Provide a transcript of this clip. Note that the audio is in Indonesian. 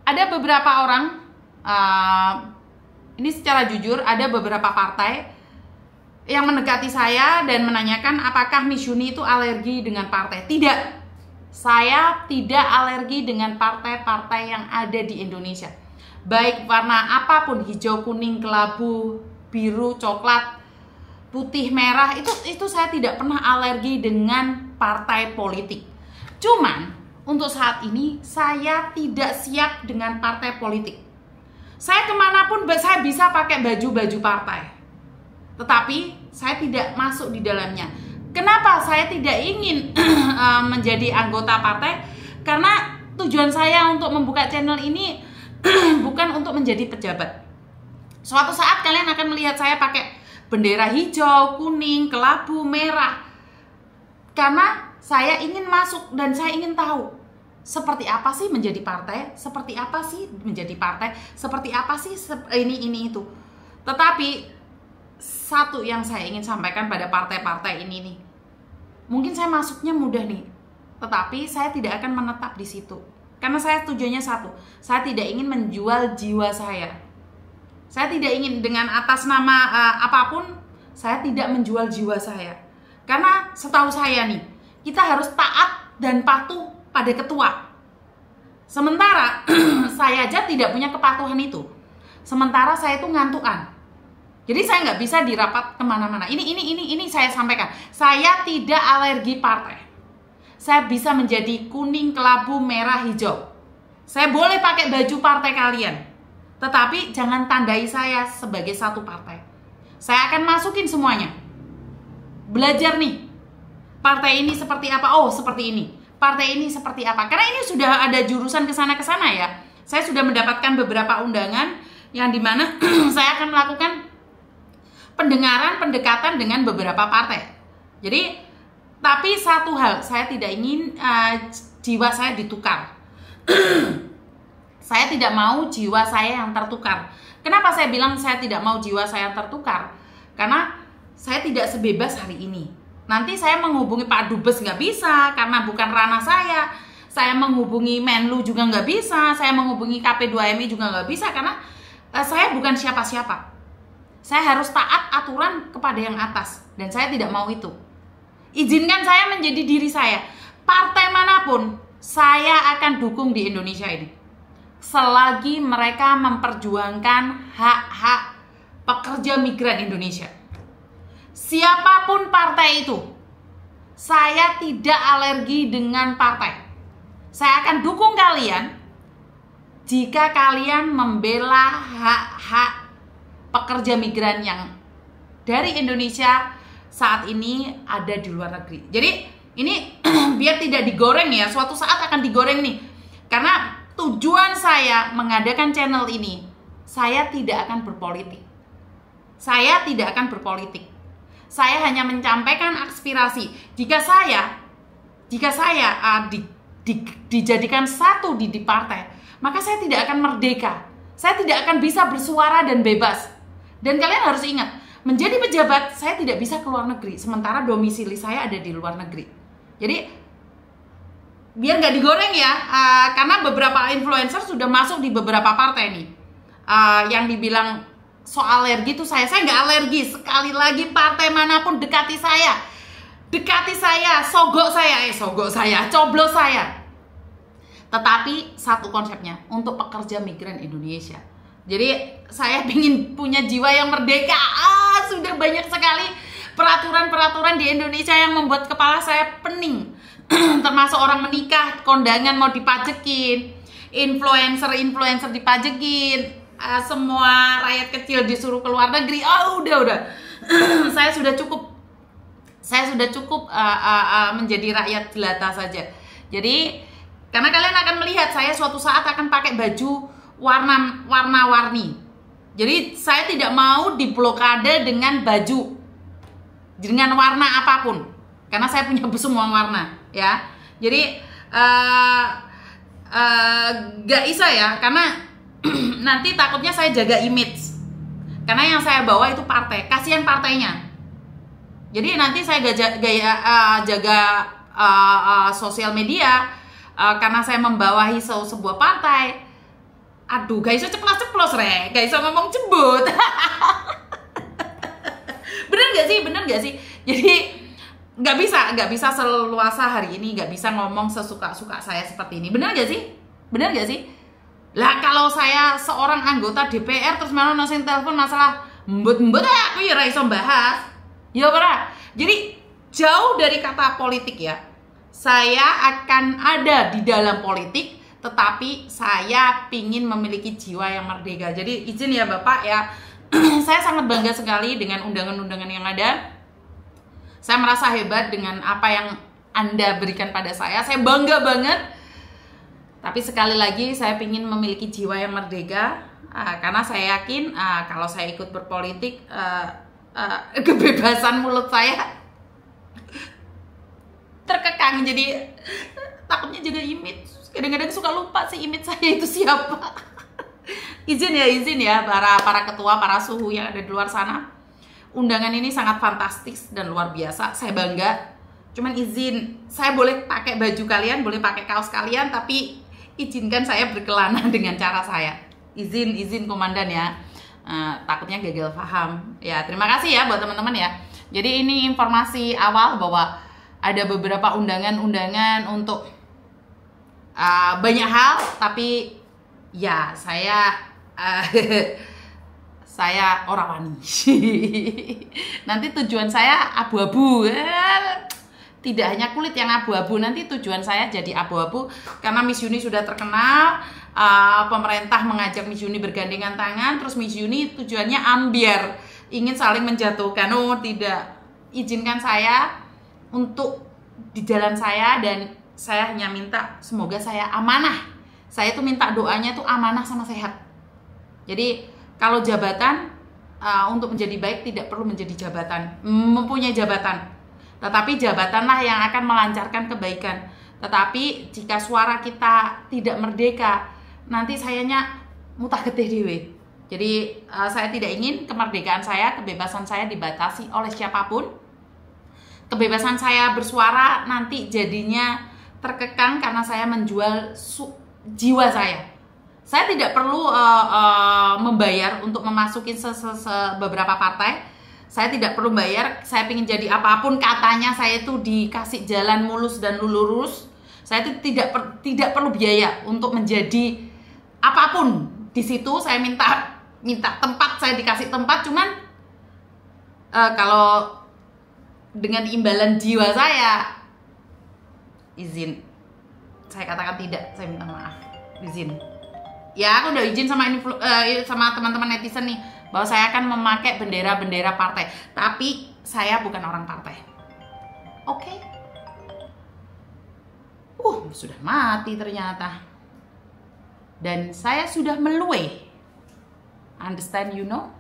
ada beberapa orang, ini secara jujur, ada beberapa partai yang mendekati saya dan menanyakan apakah Miss Yuni itu alergi dengan partai. Tidak, saya tidak alergi dengan partai-partai yang ada di Indonesia. Baik warna apapun, hijau, kuning, kelabu, biru, coklat, putih, merah, itu saya tidak pernah alergi dengan partai politik. Cuman untuk saat ini saya tidak siap dengan partai politik. Saya kemanapun saya bisa pakai baju-baju partai, tetapi saya tidak masuk di dalamnya. Kenapa saya tidak ingin menjadi anggota partai? Karena tujuan saya untuk membuka channel ini bukan untuk menjadi pejabat. Suatu saat kalian akan melihat saya pakai bendera hijau, kuning, kelabu, merah. Karena saya ingin masuk dan saya ingin tahu seperti apa sih menjadi partai, seperti apa sih menjadi partai, seperti apa sih ini itu. Tetapi satu yang saya ingin sampaikan pada partai-partai ini nih, mungkin saya masuknya mudah nih, tetapi saya tidak akan menetap di situ. Karena saya tujuannya satu, saya tidak ingin menjual jiwa saya. Saya tidak ingin dengan atas nama apapun, saya tidak menjual jiwa saya. Karena setahu saya nih, kita harus taat dan patuh pada ketua. Sementara saya aja tidak punya kepatuhan itu. Sementara saya itu ngantukan. Jadi saya nggak bisa dirapat kemana-mana. Ini saya sampaikan. Saya tidak alergi partai. Saya bisa menjadi kuning, kelabu, merah, hijau. Saya boleh pakai baju partai kalian. Tetapi jangan tandai saya sebagai satu partai. Saya akan masukin semuanya. Belajar nih. Partai ini seperti apa? Oh, seperti ini. Partai ini seperti apa? Karena ini sudah ada jurusan kesana-kesana ya. Saya sudah mendapatkan beberapa undangan yang dimana saya akan melakukan pendengaran, pendekatan dengan beberapa partai. Jadi, tapi satu hal, saya tidak ingin jiwa saya ditukar. Saya tidak mau jiwa saya yang tertukar. Kenapa saya bilang saya tidak mau jiwa saya tertukar? Karena saya tidak sebebas hari ini. Nanti saya menghubungi Pak Dubes nggak bisa, karena bukan ranah saya. Saya menghubungi Menlu juga nggak bisa. Saya menghubungi KP2MI juga nggak bisa, karena saya bukan siapa-siapa. Saya harus taat aturan kepada yang atas, dan saya tidak mau itu. Izinkan saya menjadi diri saya. Partai manapun saya akan dukung di Indonesia ini, selagi mereka memperjuangkan hak-hak pekerja migran Indonesia. Siapapun partai itu, saya tidak alergi dengan partai. Saya akan dukung kalian jika kalian membela hak-hak pekerja migran yang dari Indonesia saat ini ada di luar negeri. Jadi ini biar tidak digoreng ya, suatu saat akan digoreng nih. Karena tujuan saya mengadakan channel ini, saya tidak akan berpolitik. Saya tidak akan berpolitik. Saya hanya menyampaikan aspirasi. Jika saya dijadikan satu di partai, maka saya tidak akan merdeka. Saya tidak akan bisa bersuara dan bebas. Dan kalian harus ingat, menjadi pejabat, saya tidak bisa keluar negeri, sementara domisili saya ada di luar negeri. Jadi, biar nggak digoreng ya, karena beberapa influencer sudah masuk di beberapa partai nih. Yang dibilang soal alergi itu saya nggak alergi. Sekali lagi, partai manapun dekati saya, coblos saya. Tetapi satu konsepnya, untuk pekerja migran Indonesia. Jadi saya ingin punya jiwa yang merdeka. Sudah banyak sekali peraturan-peraturan di Indonesia yang membuat kepala saya pening. Termasuk orang menikah, kondangan mau dipajekin, influencer dipajekin, semua rakyat kecil disuruh ke luar negeri. Udah. Saya sudah cukup menjadi rakyat jelata saja. Jadi karena kalian akan melihat saya suatu saat akan pakai baju warna-warni. Jadi saya tidak mau diblokade dengan baju dengan warna apapun, karena saya punya semua warna ya. Jadi gak bisa ya, karena nanti takutnya saya jaga image, karena yang saya bawa itu partai. Kasihan partainya. Jadi nanti saya jaga sosial media, karena saya membawahi sebuah partai. Aduh, gak iso ceplos-ceplos rek, gak iso ngomong jembut. Bener gak sih? Jadi nggak bisa seluasa hari ini, nggak bisa ngomong sesuka-suka saya seperti ini. Bener gak sih? Lah kalau saya seorang anggota DPR terus malah nosing telepon masalah mbut-mbut aku ya iso bahas. Ya ora. Jadi jauh dari kata politik ya. Saya akan ada di dalam politik, tetapi saya pingin memiliki jiwa yang merdeka. Jadi izin ya Bapak ya, saya sangat bangga sekali dengan undangan-undangan yang ada. Saya merasa hebat dengan apa yang Anda berikan pada saya. Saya bangga banget. Tapi sekali lagi saya pingin memiliki jiwa yang merdeka, karena saya yakin kalau saya ikut berpolitik, kebebasan mulut saya terkekang. Jadi takutnya jaga image. Kadang-kadang suka lupa sih image saya itu siapa. izin ya para ketua, para suhu yang ada di luar sana. Undangan ini sangat fantastis dan luar biasa. Saya bangga. Cuman izin, saya boleh pakai baju kalian, boleh pakai kaos kalian, tapi izinkan saya berkelana dengan cara saya. Izin komandan ya. Takutnya gagal paham. Ya, terima kasih ya buat teman-teman ya. Jadi ini informasi awal bahwa ada beberapa undangan-undangan untuk banyak hal, tapi ya saya saya orang wani. Nanti tujuan saya abu-abu. Tidak hanya kulit yang abu-abu, nanti tujuan saya jadi abu-abu karena Miss Yuni sudah terkenal. Pemerintah mengajak Miss Yuni bergandengan tangan, terus Miss Yuni tujuannya ambiar, ingin saling menjatuhkan. Oh tidak, izinkan saya untuk di jalan saya, dan saya hanya minta semoga saya amanah. Saya tuh minta doanya tuh amanah sama sehat. Jadi kalau jabatan untuk menjadi baik tidak perlu menjadi jabatan, mempunyai jabatan, tetapi jabatanlah yang akan melancarkan kebaikan. Tetapi jika suara kita tidak merdeka, nanti sayanya mutah getih dewe. Jadi saya tidak ingin kemerdekaan saya, kebebasan saya dibatasi oleh siapapun. Kebebasan saya bersuara nanti jadinya terkekang karena saya menjual jiwa saya. Saya tidak perlu membayar untuk memasuki beberapa partai. Saya tidak perlu bayar. Saya ingin jadi apapun katanya, saya itu dikasih jalan mulus dan lurus. Saya itu tidak perlu biaya untuk menjadi apapun. Di situ saya minta tempat, saya dikasih tempat. Cuman kalau dengan imbalan jiwa saya, izin, saya katakan tidak, saya minta maaf, izin. Ya, aku udah izin sama sama teman-teman netizen nih bahwa saya akan memakai bendera-bendera partai, tapi saya bukan orang partai. Oke? Sudah mati ternyata. Dan saya sudah meluwe. Understand, you know?